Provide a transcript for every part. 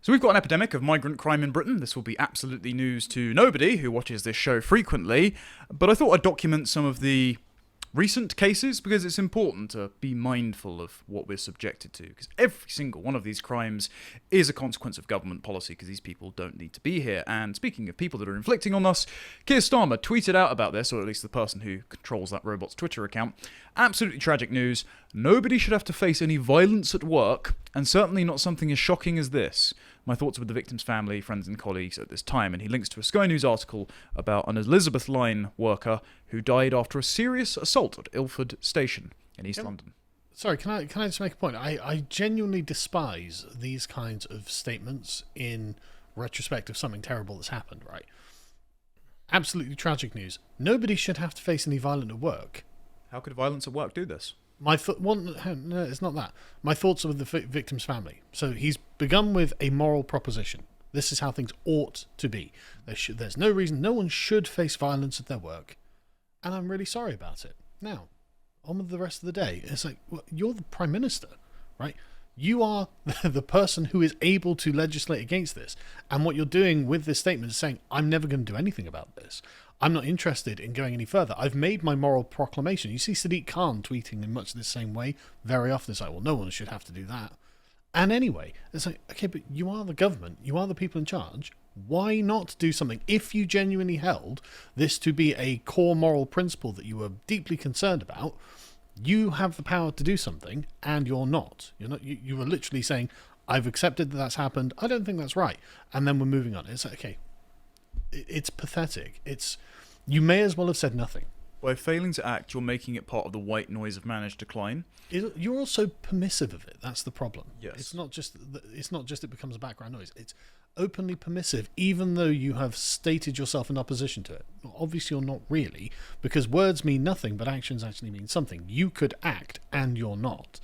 So we've got an epidemic of migrant crime in Britain. This will be absolutely news to nobody who watches this show frequently, but I thought I'd document some of the recent cases because it's important to be mindful of what we're subjected to, because every single one of these crimes is a consequence of government policy because these people don't need to be here. And speaking of people that are inflicting on us, Keir Starmer tweeted out about this, or at least the person who controls that robot's Twitter account. Absolutely tragic news. Nobody should have to face any violence at work, and certainly not something as shocking as this. My thoughts are with the victim's family, friends and colleagues at this time, and he links to a Sky News article about an Elizabeth Line worker who died after a serious assault at Ilford Station in East London. Sorry, can I just make a point? I genuinely despise these kinds of statements in retrospect of something terrible that's happened, right? Absolutely tragic news. Nobody should have to face any violence at work. How could violence at work do this? No, it's not that. My thoughts are with the victim's family. So he's begun with a moral proposition. This is how things ought to be. There's no reason no one should face violence at their work. And I'm really sorry about it. Now, on with the rest of the day. It's like, well, you're the Prime Minister, right? You are the person who is able to legislate against this. And what you're doing with this statement is saying, I'm never going to do anything about this. I'm not interested in going any further. I've made my moral proclamation. You see Sadiq Khan tweeting in much the same way very often. It's like, well, no one should have to do that. And anyway, it's like, okay, but you are the government. You are the people in charge. Why not do something? If you genuinely held this to be a core moral principle that you were deeply concerned about, you have the power to do something, and you're not. You're not. You were literally saying, I've accepted that that's happened. I don't think that's right. And then we're moving on. It's like, okay, it's pathetic. You may as well have said nothing. By failing to act, you're making it part of the white noise of managed decline. You're also permissive of it. That's the problem. Yes. It's not just it becomes a background noise. It's openly permissive, even though you have stated yourself in opposition to it. Well, obviously, you're not really, because words mean nothing, but actions actually mean something. You could act, and you're not.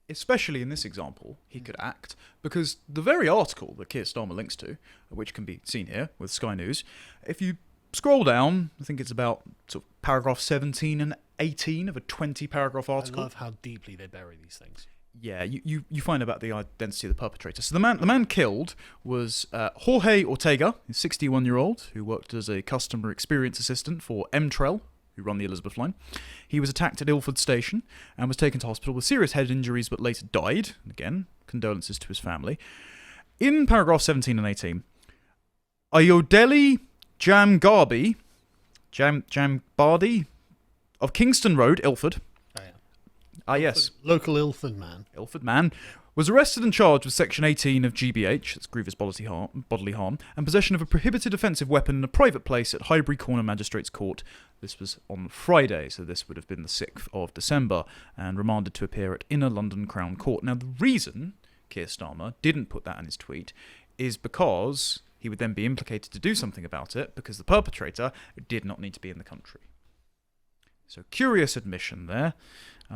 Especially in this example, he could act, because the very article that Keir Starmer links to, which can be seen here with Sky News, if you scroll down, I think it's about sort of paragraph 17 and 18 of a 20-paragraph article. I love how deeply they bury these things. Yeah, you find about the identity of the perpetrator. So the man killed was Jorge Ortega, a 61-year-old who worked as a customer experience assistant for Mtrel, who run the Elizabeth Line. He was attacked at Ilford Station and was taken to hospital with serious head injuries, but later died. Again, condolences to his family. In paragraph 17 and 18, Ayodele Jambardi of Kingston Road, Ilford. Yes. Local Ilford man. Ilford man was arrested and charged with Section 18 of GBH, that's grievous bodily harm, and possession of a prohibited offensive weapon in a private place at Highbury Corner Magistrates Court. This was on Friday, so this would have been the 6th of December, and remanded to appear at Inner London Crown Court. Now, the reason Keir Starmer didn't put that in his tweet is because he would then be implicated to do something about it, because the perpetrator did not need to be in the country. So, curious admission there.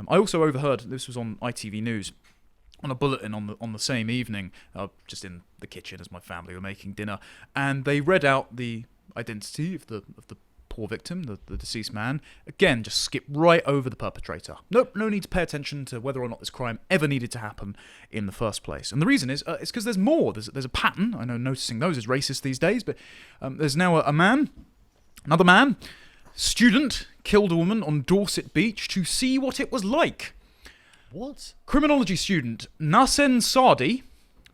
I also overheard, this was on ITV News, on a bulletin on the same evening, just in the kitchen as my family were making dinner, and they read out the identity of the poor victim, the deceased man. Again, just skip right over the perpetrator. Nope, no need to pay attention to whether or not this crime ever needed to happen in the first place. And the reason is, it's because there's more. There's a pattern. I know noticing those is racist these days, but there's now another man, student, killed a woman on Dorset Beach to see what it was like. What? Criminology student Nasen Sadi,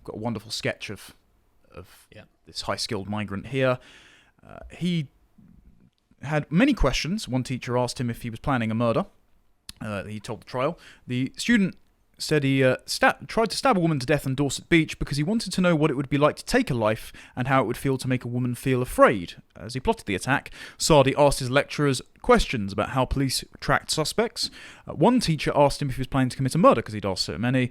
got a wonderful sketch of this high-skilled migrant here. He had many questions. One teacher asked him if he was planning a murder. He told the trial. The student said he tried to stab a woman to death on Dorset Beach because he wanted to know what it would be like to take a life and how it would feel to make a woman feel afraid. As he plotted the attack, Sadi asked his lecturers questions about how police tracked suspects. One teacher asked him if he was planning to commit a murder because he'd asked so many,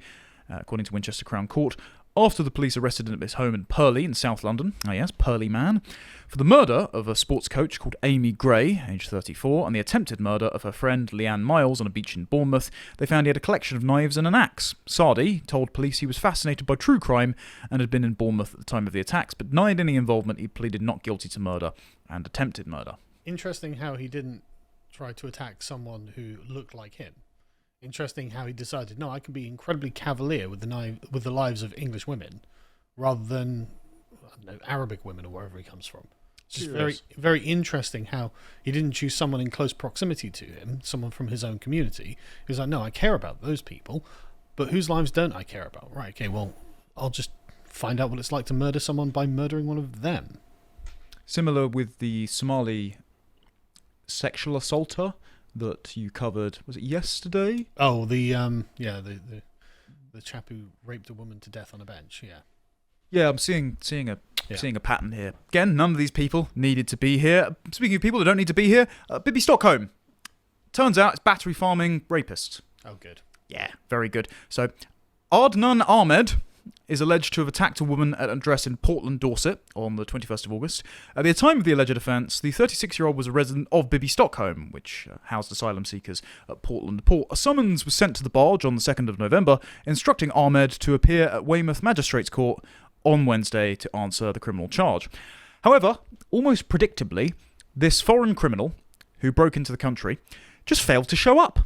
according to Winchester Crown Court. After the police arrested him at his home in Purley in South London, Purley man, for the murder of a sports coach called Amy Gray, aged 34, and the attempted murder of her friend Leanne Miles on a beach in Bournemouth, they found he had a collection of knives and an axe. Sadi told police he was fascinated by true crime and had been in Bournemouth at the time of the attacks, but denied any involvement. He pleaded not guilty to murder and attempted murder. Interesting how he didn't try to attack someone who looked like him. Interesting how he decided, no, I can be incredibly cavalier with the lives of English women, rather than, I don't know, Arabic women or wherever he comes from. It's just very, Curious. very interesting how he didn't choose someone in close proximity to him, someone from his own community. He was like, no, I care about those people, but whose lives don't I care about? Right, okay, well, I'll just find out what it's like to murder someone by murdering one of them. Similar with the Somali sexual assaulter that you covered, was it yesterday? Oh, the chap who raped a woman to death on a bench, yeah. Yeah, I'm seeing a pattern here. Again, none of these people needed to be here. Speaking of people that don't need to be here, Bibi Stockholm. Turns out it's battery farming rapist. Oh, good. Yeah, very good. So, Adnan Ahmed is alleged to have attacked a woman at an address in Portland, Dorset on the 21st of August. At the time of the alleged offence, the 36-year-old was a resident of Bibi Stockholm, which housed asylum seekers at Portland Port. A summons was sent to the barge on the 2nd of November, instructing Ahmed to appear at Weymouth Magistrates Court on Wednesday to answer the criminal charge. However, almost predictably, this foreign criminal, who broke into the country, just failed to show up.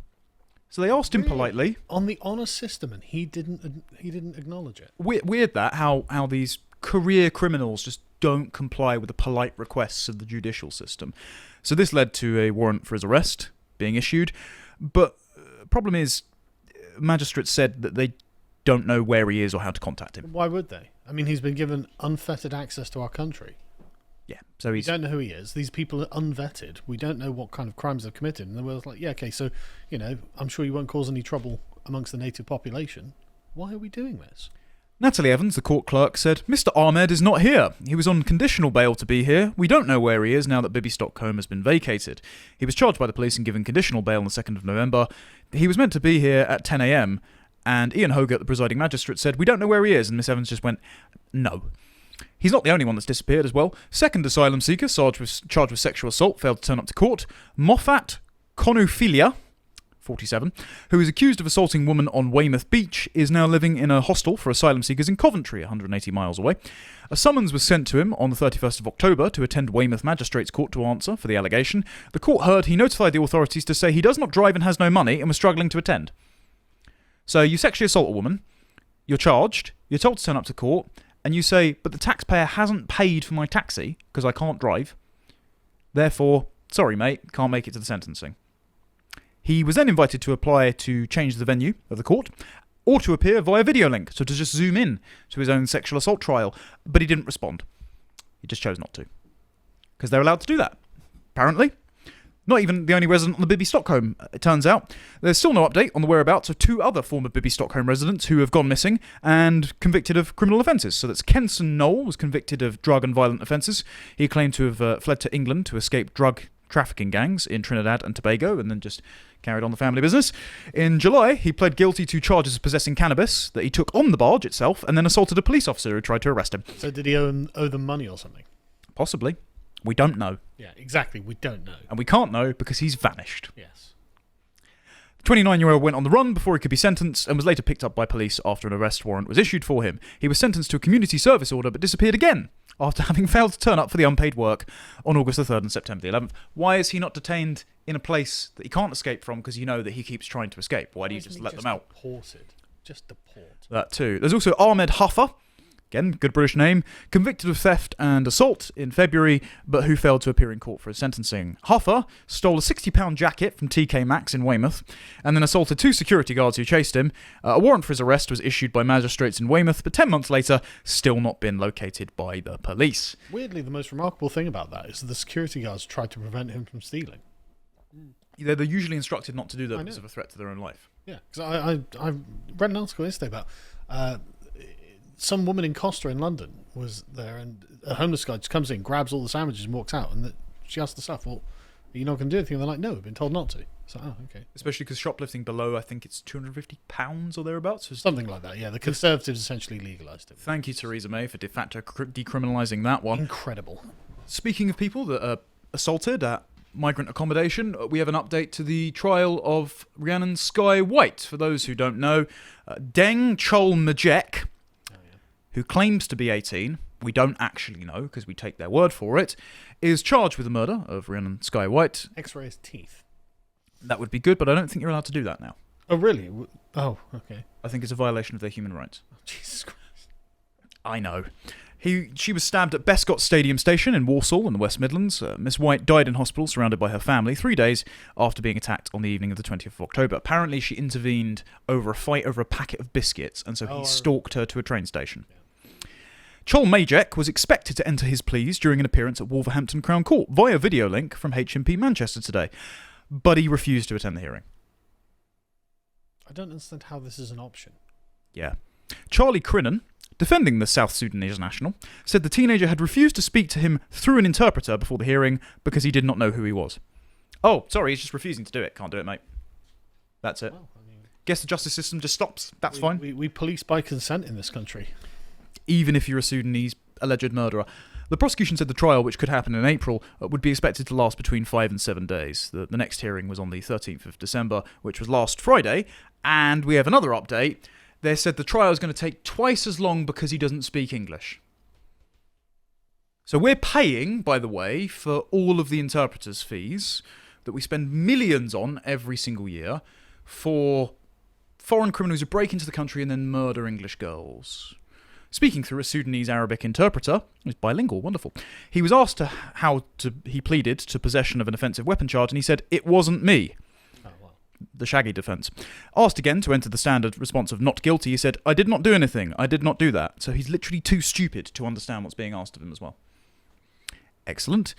So they asked him politely. On the honour system, and he didn't acknowledge it. Weird that, how these career criminals just don't comply with the polite requests of the judicial system. So this led to a warrant for his arrest being issued. But the problem is, magistrates said that they don't know where he is or how to contact him. Why would they? I mean, he's been given unfettered access to our country. Yeah, so We don't know who he is. These people are unvetted. We don't know what kind of crimes they've committed. And they were like, yeah, okay, so, I'm sure you won't cause any trouble amongst the native population. Why are we doing this? Natalie Evans, the court clerk, said, Mr. Ahmed is not here. He was on conditional bail to be here. We don't know where he is now that Bibi Stockholm has been vacated. He was charged by the police and given conditional bail on the 2nd of November. He was meant to be here at 10 a.m, and Ian Hogarth, the presiding magistrate, said, we don't know where he is, and Miss Evans just went, no. He's not the only one that's disappeared as well. Second asylum seeker charged with sexual assault failed to turn up to court. Moffat Konophilia, 47, who is accused of assaulting a woman on Weymouth Beach, is now living in a hostel for asylum seekers in Coventry, 180 miles away. A summons was sent to him on the 31st of October to attend Weymouth Magistrates Court to answer for the allegation. The court heard he notified the authorities to say he does not drive and has no money and was struggling to attend. So you sexually assault a woman, you're charged, you're told to turn up to court, and you say, but the taxpayer hasn't paid for my taxi because I can't drive. Therefore, sorry mate, can't make it to the sentencing. He was then invited to apply to change the venue of the court or to appear via video link, so to just zoom in to his own sexual assault trial, but he didn't respond. He just chose not to. Because they're allowed to do that, apparently. Not even the only resident on the Bibi Stockholm, it turns out. There's still no update on the whereabouts of two other former Bibi Stockholm residents who have gone missing and convicted of criminal offences. So that's Kenson Knoll was convicted of drug and violent offences. He claimed to have fled to England to escape drug trafficking gangs in Trinidad and Tobago and then just carried on the family business. In July, he pled guilty to charges of possessing cannabis that he took on the barge itself and then assaulted a police officer who tried to arrest him. So did he owe them money or something? Possibly. We don't know. Yeah, exactly. We don't know. And we can't know because he's vanished. Yes. The 29-year-old went on the run before he could be sentenced and was later picked up by police after an arrest warrant was issued for him. He was sentenced to a community service order but disappeared again after having failed to turn up for the unpaid work on August the 3rd and September the 11th. Why is he not detained in a place that he can't escape from because you know that he keeps trying to escape? Why do you just let them out? Deported. Just deport. That too. There's also Ahmed Huffer. Again, good British name, convicted of theft and assault in February, but who failed to appear in court for his sentencing. Huffer stole a £60 jacket from TK Maxx in Weymouth, and then assaulted two security guards who chased him. A warrant for his arrest was issued by magistrates in Weymouth, but 10 months later, still not been located by the police. Weirdly, the most remarkable thing about that is that the security guards tried to prevent him from stealing. They're usually instructed not to do that because of a threat to their own life. Yeah, because I read an article yesterday about some woman in Costa in London was there, and a homeless guy just comes in, grabs all the sandwiches and walks out, and she asked the staff, well, are you not going to do anything? And they're like, no, we've been told not to. So, oh, okay. Especially because shoplifting below, I think it's £250 or thereabouts. So something like that, yeah. The Conservatives essentially legalised it. Thank you, Theresa May, for de facto decriminalising that one. Incredible. Speaking of people that are assaulted at migrant accommodation, we have an update to the trial of Rhiannon Sky White. For those who don't know, Deng Chol Majek, who claims to be 18, we don't actually know because we take their word for it, is charged with the murder of Rhiannon Sky White. X-ray his teeth. That would be good, but I don't think you're allowed to do that now. Oh, really? Oh, okay. I think it's a violation of their human rights. Oh, Jesus Christ. I know. She was stabbed at Bescott Stadium Station in Walsall in the West Midlands. Miss White died in hospital surrounded by her family 3 days after being attacked on the evening of the 20th of October. Apparently she intervened over a fight over a packet of biscuits, and so he stalked her to a train station. Yeah. Chol Majek was expected to enter his pleas during an appearance at Wolverhampton Crown Court via video link from HMP Manchester today, but he refused to attend the hearing. I don't understand how this is an option. Yeah. Charlie Crinan, defending the South Sudanese national, said the teenager had refused to speak to him through an interpreter before the hearing because he did not know who he was. Oh, sorry, he's just refusing to do it. Can't do it, mate. That's it. Well, guess the justice system just stops. That's fine. We police by consent in this country. Even if you're a Sudanese alleged murderer. The prosecution said the trial, which could happen in April, would be expected to last between 5 and 7 days. The next hearing was on the 13th of December, which was last Friday, and we have another update. They said the trial is going to take twice as long because he doesn't speak English. So we're paying, by the way, for all of the interpreters' fees that we spend millions on every single year for foreign criminals who break into the country and then murder English girls. Speaking through a Sudanese Arabic interpreter, who's bilingual, wonderful, he was asked he pleaded to possession of an offensive weapon charge, and he said, "It wasn't me." The shaggy defence. Asked again to enter the standard response of not guilty, he said, "I did not do anything. I did not do that." So he's literally too stupid to understand what's being asked of him as well. Excellent.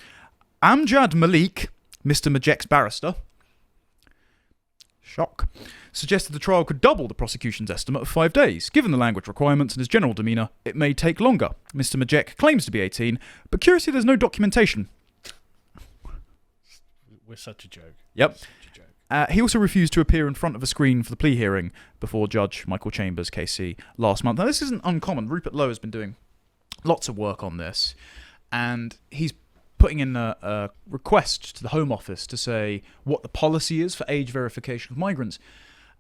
Amjad Malik, Mr. Majek's barrister, shock, suggested the trial could double the prosecution's estimate of 5 days. Given the language requirements and his general demeanour, it may take longer. Mr. Majek claims to be 18, but curiously there's no documentation. We're such a joke. Yep. He also refused to appear in front of a screen for the plea hearing before Judge Michael Chambers, KC, last month. Now, this isn't uncommon. Rupert Lowe has been doing lots of work on this, and he's putting in a request to the Home Office to say what the policy is for age verification of migrants.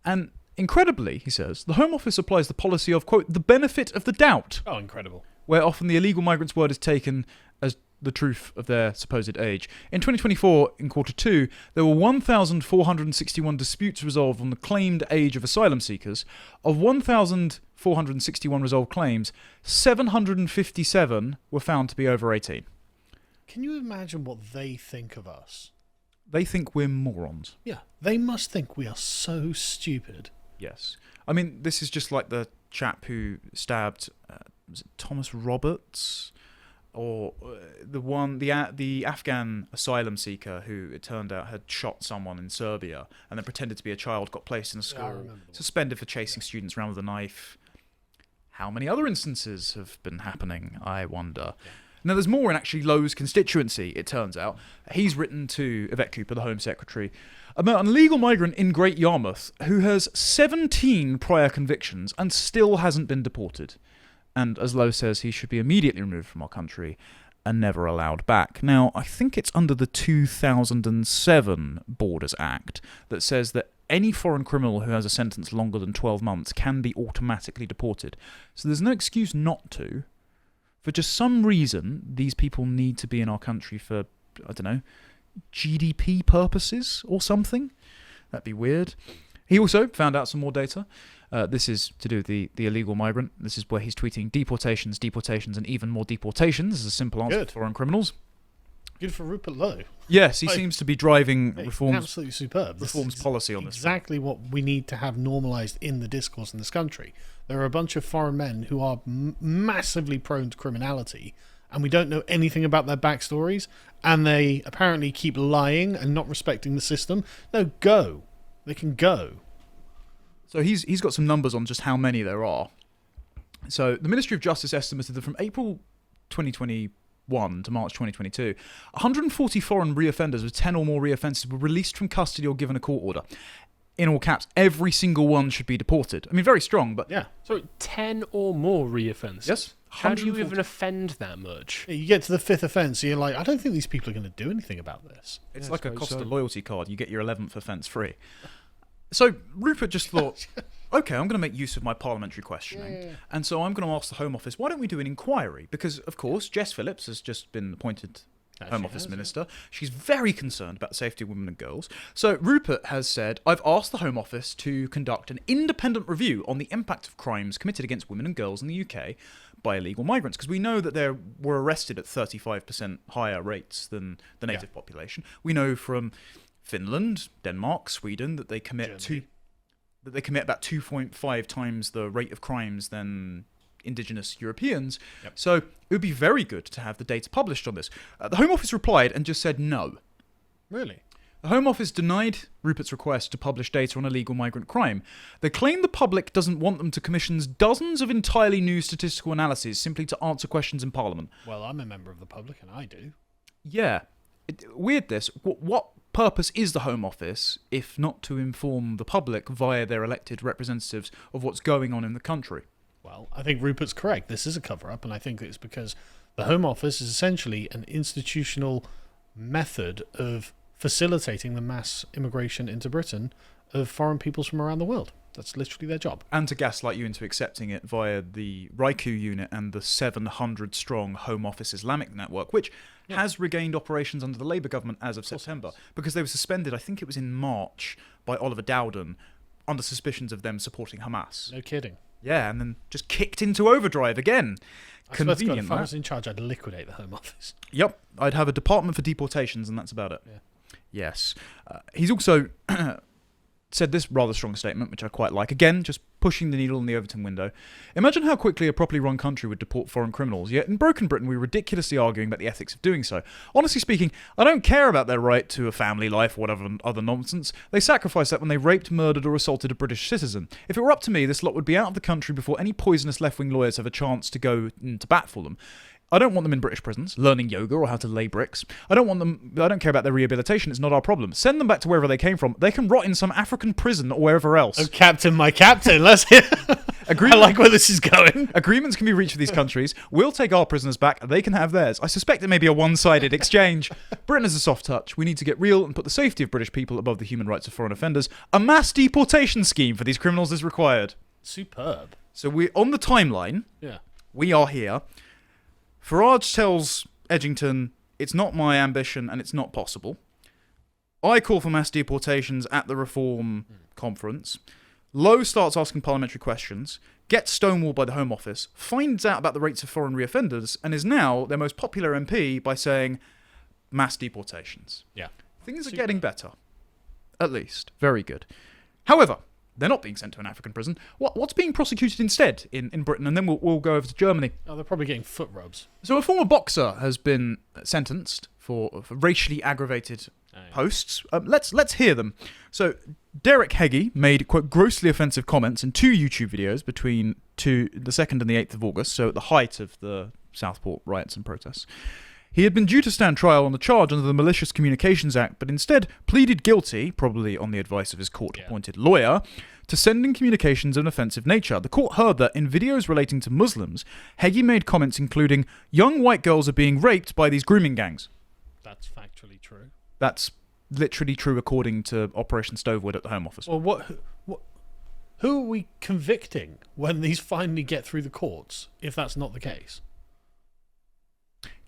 And incredibly, he says, the Home Office applies the policy of, quote, the benefit of the doubt. Oh, incredible. Where often the illegal migrant's word is taken as the truth of their supposed age. In 2024, in Q2, there were 1,461 disputes resolved on the claimed age of asylum seekers. Of 1,461 resolved claims, 757 were found to be over 18. Can you imagine what they think of us? They think we're morons. Yeah, they must think we are so stupid. Yes. I mean, this is just like the chap who stabbed was it Thomas Roberts? Or the Afghan asylum seeker who it turned out had shot someone in Serbia and then pretended to be a child, got placed in a school, suspended for chasing students around with a knife. How many other instances have been happening, I wonder? Yeah. Now, there's more in actually Lowe's constituency, it turns out. He's written to Yvette Cooper, the Home Secretary, about an illegal migrant in Great Yarmouth who has 17 prior convictions and still hasn't been deported. And as Lowe says, he should be immediately removed from our country and never allowed back. Now, I think it's under the 2007 Borders Act that says that any foreign criminal who has a sentence longer than 12 months can be automatically deported. So there's no excuse not to. For just some reason, these people need to be in our country for, I don't know, GDP purposes or something. That'd be weird. He also found out some more data. This is to do with the illegal migrant. This is where he's tweeting deportations, and even more deportations as a simple answer for foreign criminals. Good for Rupert Lowe. Yes, he seems to be driving reforms. Absolutely superb. Reforms policy on this. Exactly what we need to have normalised in the discourse in this country. There are a bunch of foreign men who are massively prone to criminality, and we don't know anything about their backstories, and they apparently keep lying and not respecting the system. No, go. They can go. So he's got some numbers on just how many there are. So the Ministry of Justice estimated that from April 2021 to March 2022, 140 foreign reoffenders with 10 or more reoffences were released from custody or given a court order. In all caps, every single one should be deported. I mean, very strong, but... Yeah. So 10 or more reoffences? Yes. How do you even offend that much? You get to the 5th offence, and you're like, I don't think these people are going to do anything about this. It's like a Costa loyalty card. You get your 11th offence free. So Rupert just thought, okay, I'm going to make use of my parliamentary questioning. And so I'm going to ask the Home Office, why don't we do an inquiry? Because, of course, Jess Phillips has just been appointed Home Office Minister. She's very concerned about the safety of women and girls. So Rupert has said, I've asked the Home Office to conduct an independent review on the impact of crimes committed against women and girls in the UK by illegal migrants, because we know that they were arrested at 35% higher rates than the native population. We know from Finland, Denmark, Sweden that they commit about 2.5 times the rate of crimes than indigenous Europeans. Yep. So it would be very good to have the data published on this. The Home Office replied and just said no. Really? The Home Office denied Rupert's request to publish data on illegal migrant crime. They claim the public doesn't want them to commission dozens of entirely new statistical analyses simply to answer questions in Parliament. Well, I'm a member of the public and I do. Yeah. Weird this. What purpose is the Home Office if not to inform the public via their elected representatives of what's going on in the country? Well, I think Rupert's correct. This is a cover-up, and I think it's because the Home Office is essentially an institutional method of facilitating the mass immigration into Britain of foreign peoples from around the world. That's literally their job. And to gaslight you into accepting it via the Raiku unit and the 700-strong Home Office Islamic network, which has regained operations under the Labour government as of September, because they were suspended, I think it was in March, by Oliver Dowden under suspicions of them supporting Hamas. No kidding. Yeah, and then just kicked into overdrive again. Convenient. If I was in charge, I'd liquidate the Home Office. Yep, I'd have a department for deportations, and that's about it. Yeah. Yes. He's also said this rather strong statement, which I quite like. Again, just pushing the needle in the Overton window. Imagine how quickly a properly run country would deport foreign criminals, yet in broken Britain we're ridiculously arguing about the ethics of doing so. Honestly speaking, I don't care about their right to a family life or whatever other nonsense. They sacrificed that when they raped, murdered or assaulted a British citizen. If it were up to me, this lot would be out of the country before any poisonous left-wing lawyers have a chance to go to bat for them. I don't want them in British prisons, learning yoga or how to lay bricks. I don't care about their rehabilitation, it's not our problem. Send them back to wherever they came from. They can rot in some African prison or wherever else. Oh, Captain, my Captain, let's hear. I like where this is going. Agreements can be reached with these countries. We'll take our prisoners back, they can have theirs. I suspect it may be a one-sided exchange. Britain is a soft touch. We need to get real and put the safety of British people above the human rights of foreign offenders. A mass deportation scheme for these criminals is required. Superb. So we're on the timeline. Yeah. We are here. Farage tells Edgington, it's not my ambition and it's not possible. I call for mass deportations at the Reform conference. Lowe starts asking parliamentary questions, gets stonewalled by the Home Office, finds out about the rates of foreign reoffenders, and is now their most popular MP by saying mass deportations. Yeah. Things are getting better. At least. Very good. However, they're not being sent to an African prison. What's being prosecuted instead in Britain? And then we'll go over to Germany. Oh, they're probably getting foot rubs. So a former boxer has been sentenced for racially aggravated posts. Let's hear them. So Derek Heggie made, quote, grossly offensive comments in 2 YouTube videos between the 2nd and the 8th of August, so at the height of the Southport riots and protests. He had been due to stand trial on the charge under the Malicious Communications Act, but instead pleaded guilty, probably on the advice of his court-appointed lawyer, to sending communications of an offensive nature. The court heard that in videos relating to Muslims, Heggie made comments including, young white girls are being raped by these grooming gangs. That's factually true. That's literally true according to Operation Stovewood at the Home Office. Well, who are we convicting when these finally get through the courts, if that's not the case?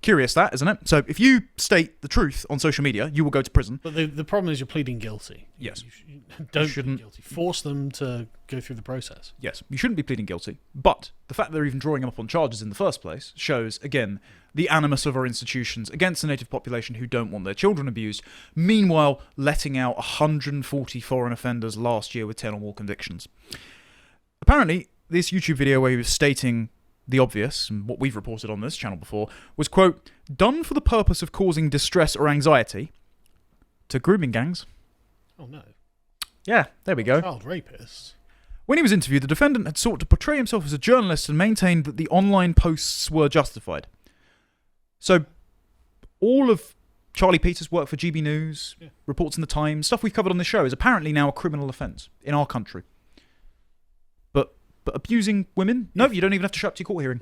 Curious that, isn't it? So if you state the truth on social media, you will go to prison. But the problem is you're pleading guilty. Yes. You don't plead guilty. Force them to go through the process. Yes, you shouldn't be pleading guilty. But the fact that they're even drawing them up on charges in the first place shows, again, the animus of our institutions against the native population who don't want their children abused, meanwhile letting out 140 foreign offenders last year with 10 or more convictions. Apparently, this YouTube video where he was stating the obvious, and what we've reported on this channel before, was, quote, done for the purpose of causing distress or anxiety to grooming gangs. Oh, no. Yeah, there we go. Child rapists. When he was interviewed, the defendant had sought to portray himself as a journalist and maintained that the online posts were justified. So, all of Charlie Peters' work for GB News, reports in the Times, stuff we've covered on this show is apparently now a criminal offence in our country. But abusing women? No, you don't even have to show up to your court hearing.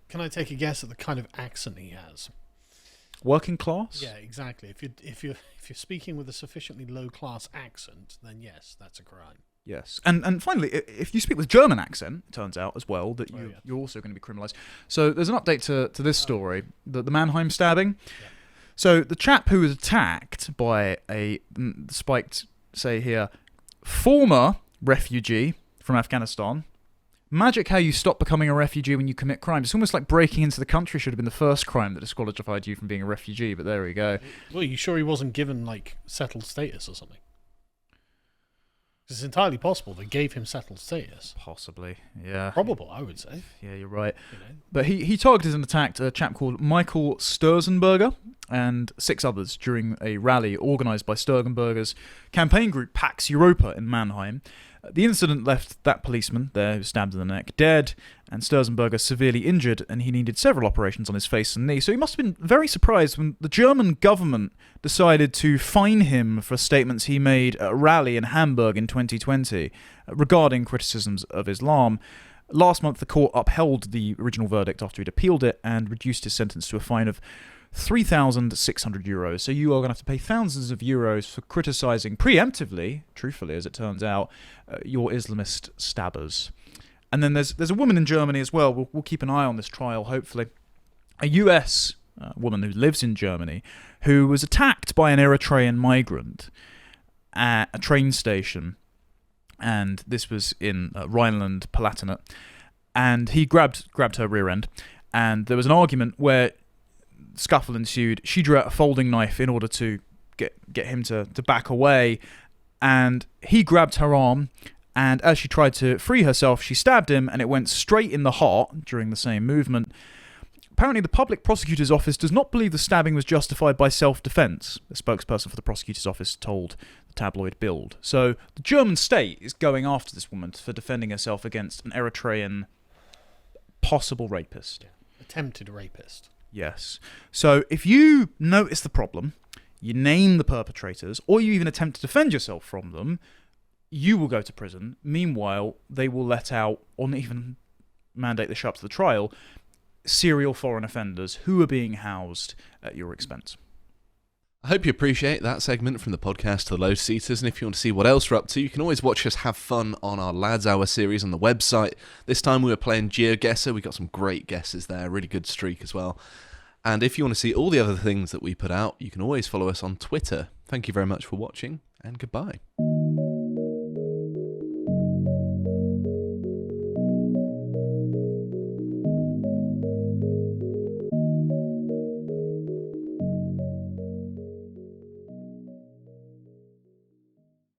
Can I take a guess at the kind of accent he has? Working class? Yeah, exactly. If you're speaking with a sufficiently low class accent, then yes, that's a crime. Yes. And finally, if you speak with German accent, it turns out as well that you're also going to be criminalised. So there's an update to this story, the Mannheim stabbing. Yeah. So the chap who was attacked by a spiked, say here, former refugee from Afghanistan, Magic how you stop becoming a refugee when you commit crimes. It's almost like breaking into the country should have been the first crime that disqualified you from being a refugee, but there we go. Well, you sure he wasn't given, like, settled status or something? It's entirely possible they gave him settled status. Possibly, yeah. Probable, I would say. Yeah, you're right. You know. But he targeted and attacked a chap called Michael Sturzenberger and 6 others during a rally organised by Sturzenberger's campaign group Pax Europa in Mannheim. The incident left that policeman there, who was stabbed in the neck, dead, and Sturzenberger severely injured, and he needed several operations on his face and knee. So he must have been very surprised when the German government decided to fine him for statements he made at a rally in Hamburg in 2020 regarding criticisms of Islam. Last month, the court upheld the original verdict after he'd appealed it and reduced his sentence to a fine of €3,600. So you are going to have to pay thousands of euros for criticising preemptively, truthfully as it turns out, your Islamist stabbers. And then there's a woman in Germany as well. We'll keep an eye on this trial, hopefully. A US woman who lives in Germany who was attacked by an Eritrean migrant at a train station. And this was in Rhineland-Palatinate. And he grabbed her rear end. And there was an argument where scuffle ensued. She drew out a folding knife in order to get him to back away, and he grabbed her arm, and as she tried to free herself, she stabbed him, and it went straight in the heart during the same movement. Apparently, the public prosecutor's office does not believe the stabbing was justified by self-defense, a spokesperson for the prosecutor's office told the tabloid Bild. So the German state is going after this woman for defending herself against an Eritrean possible rapist. Attempted rapist. Yes. So if you notice the problem, you name the perpetrators, or you even attempt to defend yourself from them, you will go to prison. Meanwhile, they will let out, or even mandate they show up to the trial, serial foreign offenders who are being housed at your expense. I hope you appreciate that segment from the podcast to the Lotus Eaters, and if you want to see what else we're up to, you can always watch us have fun on our Lads Hour series on the website. This time we were playing GeoGuessr. We got some great guesses there, really good streak as well. And if you want to see all the other things that we put out, you can always follow us on Twitter. Thank you very much for watching, and goodbye.